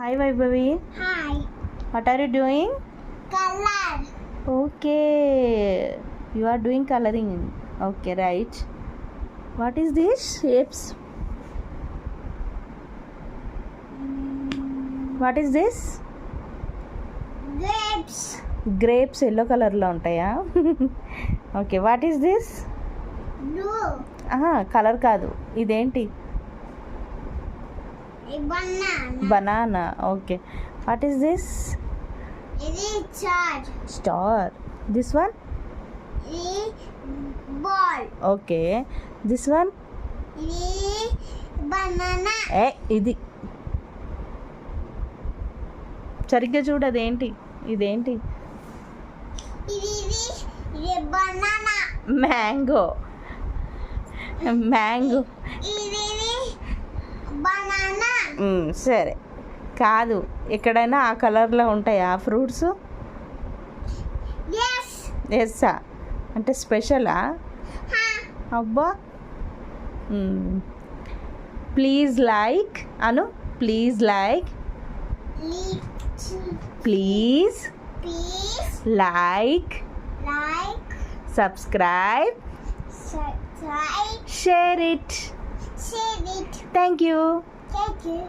Hi Vaibhavi, Hi. what are you doing? Color. Okay, you are doing coloring. Okay, right. What is this shapes? What is this? Grapes. Grapes yellow color లో ఉంటాయా? Okay, what is this? Blue. Colour కాదు, ఇదేంటి? A banana. Banana. Okay, what is this? It is chart. Star. This one? It is ball. Okay, this one? It is banana. ఇది సరిగ్గా చూడు, అదేంటి? ఇదేంటి? It is a banana. Mango. Mango. It is banana. సరే, కాదు, ఎక్కడైనా ఆ కలర్లో ఉంటాయా ఫ్రూట్స్? Yes. ఎస్సా అంటే స్పెషలా? Huh. అబ్బా. Please like Anu. Please like. Please Please like, like, subscribe, subscribe, share it. share it. Thank you. Thank you.